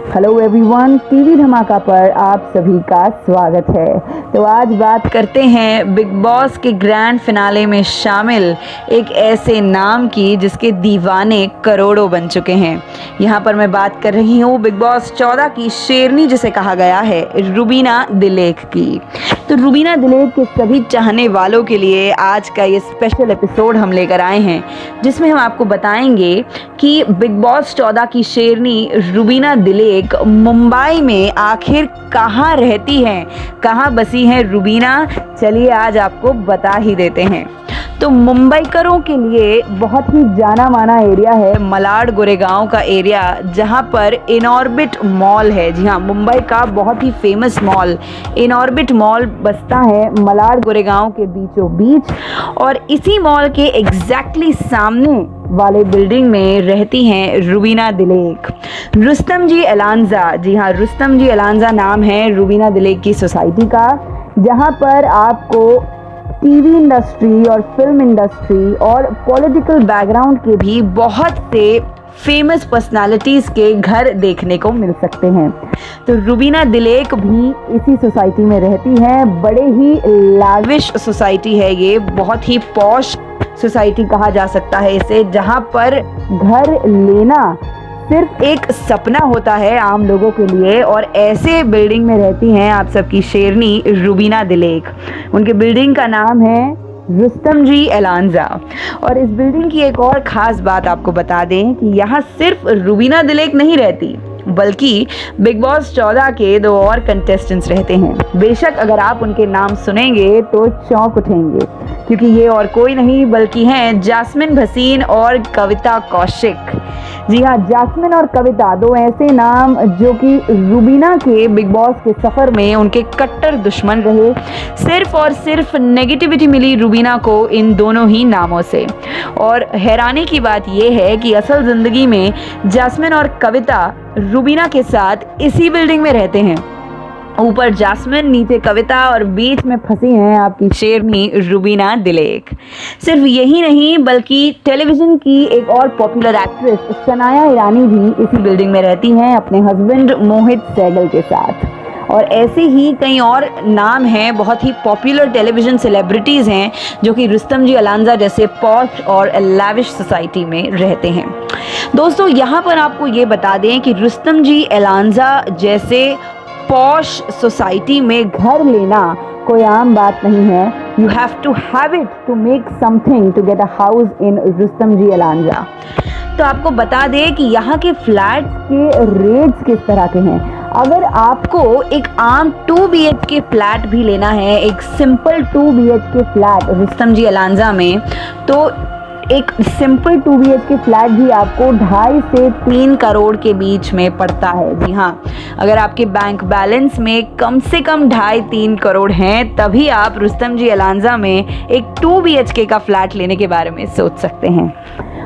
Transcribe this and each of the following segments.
Hello everyone, TV धमाका पर आप सभी का स्वागत है। तो आज बात करते हैं बिग बॉस के ग्रैंड फिनाले में शामिल एक ऐसे नाम की जिसके दीवाने करोड़ों बन चुके हैं। यहाँ पर मैं बात कर रही हूँ बिग बॉस 14 की शेरनी जिसे कहा गया है, रुबीना दिलेख की। तो रुबीना दिलेख के सभी चाहने वालों के लिए आज का ये स्पेशल एपिसोड हम लेकर आए हैं, जिसमें हम आपको बताएंगे कि बिग बॉस 14 की शेरनी रुबीना दिलेख मुंबई में आखिर कहाँ रहती हैं, कहाँ बसी हैं रुबीना। चलिए आज आपको बता ही देते हैं। तो मुंबईकरों के लिए बहुत ही जाना माना एरिया है मलाड गोरेगांव का एरिया, जहां पर इनऑर्बिट मॉल है। जी हाँ, मुंबई का बहुत ही फेमस मॉल इनऑर्बिट मॉल बसता है मलाड गोरेगांव के बीचों बीच, और इसी मॉल के एग्जैक्टली सामने वाले बिल्डिंग में रहती हैं रुबीना दिलेख। रुस्तम जी एलांजा, जी हाँ, रुस्तम जी एलांजा नाम है रुबीना दिलेख की सोसाइटी का, जहां पर आपको टीवी इंडस्ट्री और फिल्म इंडस्ट्री और पॉलिटिकल बैकग्राउंड के भी बहुत से फेमस पर्सनालिटीज़ के घर देखने को मिल सकते हैं। तो रुबीना दिलेख भी इसी सोसाइटी में रहती हैं। बड़े ही लाविश सोसाइटी है ये, बहुत ही पॉश सोसाइटी कहा जा सकता है इसे, जहां पर घर लेना सिर्फ एक सपना होता है आम लोगों के लिए। और ऐसे बिल्डिंग में रहती हैं आप सबकी शेरनी रुबीना दिलेख। उनके बिल्डिंग का नाम है रुस्तम जी एलांजा। और इस बिल्डिंग की एक और ख़ास बात आपको बता दें कि यहाँ सिर्फ रुबीना दिलेख नहीं रहती, बल्कि बिग बॉस 14 के 2 और कंटेस्टेंट्स रहते हैं। बेशक अगर आप उनके नाम सुनेंगे तो चौंक उठेंगे, क्योंकि ये और कोई नहीं बल्कि हैं जास्मिन भसीन और कविता कौशिक। जी हाँ, जास्मिन और कविता, दो ऐसे नाम जो कि रुबीना के बिग बॉस के सफ़र में उनके कट्टर दुश्मन रहे। सिर्फ और सिर्फ नेगेटिविटी मिली रुबीना को इन दोनों ही नामों से। और हैरानी की बात यह है कि असल ज़िंदगी में जास्मिन और कविता रुबीना के साथ इसी बिल्डिंग में रहते हैं। ऊपर जास्मिन, नीचे कविता, और बीच में फंसी हैं आपकी शेरनी रुबीना दिलेख। सिर्फ यही नहीं बल्कि टेलीविज़न की एक और पॉपुलर एक्ट्रेस सनाया ईरानी भी इसी बिल्डिंग में रहती हैं अपने हस्बैंड मोहित सहगल के साथ। और ऐसे ही कई और नाम हैं, बहुत ही पॉपुलर टेलीविज़न सेलिब्रिटीज़ हैं जो कि रुस्तम जी एलांजा जैसे पॉश और लैविश सोसाइटी में रहते हैं। दोस्तों, यहाँ पर आपको ये बता दें कि रुस्तम जी एलांजा जैसे पॉश सोसाइटी में घर लेना कोई आम बात नहीं है। You have to have it to make something to get a house in Rustomjee Elanza. तो आपको बता दें कि यहाँ के फ्लैट्स के रेट्स किस तरह के हैं। अगर आपको एक आम 2 BHK फ्लैट भी लेना है, एक सिंपल 2 BHK फ्लैट रुस्तम जी एलांजा में, तो एक सिंपल 2 BHK फ्लैट भी आपको 2.5 से 3 करोड़ के बीच में पड़ता है। जी हाँ, अगर आपके बैंक बैलेंस में कम से कम 2.5-3 करोड़ हैं, तभी आप रुस्तम जी एलांजा में एक 2 BHK का फ्लैट लेने के बारे में सोच सकते हैं।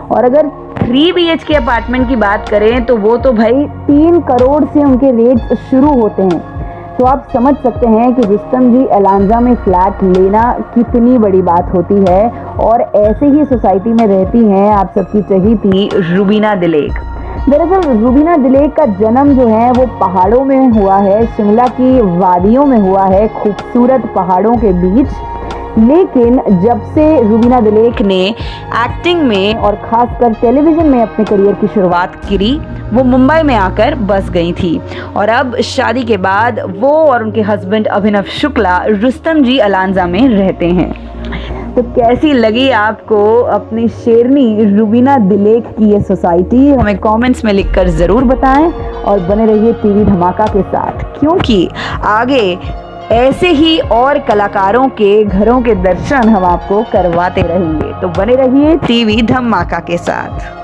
और अगर 3 BHK अपार्टमेंट की बात करें तो वो तो भाई 3 करोड़ से उनके रेट्स शुरू होते हैं। तो आप समझ सकते हैं कि रुस्तम जी एलांजा में फ्लैट लेना कितनी बड़ी बात होती है। और ऐसे ही सोसाइटी में रहती हैं आप सबकी चहेती रुबीना दिलेख। दरअसल रुबीना दिलेख का जन्म जो है वो पहाड़ों में हुआ है, शिमला की वादियों में हुआ है, खूबसूरत पहाड़ों के बीच। लेकिन जब से रुबीना दिलेख ने एक्टिंग में और ख़ासकर टेलीविज़न में अपने करियर की शुरुआत करी, वो मुंबई में आकर बस गई थी। और अब शादी के बाद वो और उनके हस्बैंड अभिनव शुक्ला रुस्तम जी एलांजा में रहते हैं। तो कैसी लगी आपको अपनी शेरनी रुबीना दिलेख की ये सोसाइटी? हमें कमेंट्स में लिखकर ज़रूर बताएं और बने रहिए टीवी धमाका के साथ, क्योंकि आगे ऐसे ही और कलाकारों के घरों के दर्शन हम आपको करवाते रहेंगे। तो बने रहिए टीवी धमाका के साथ।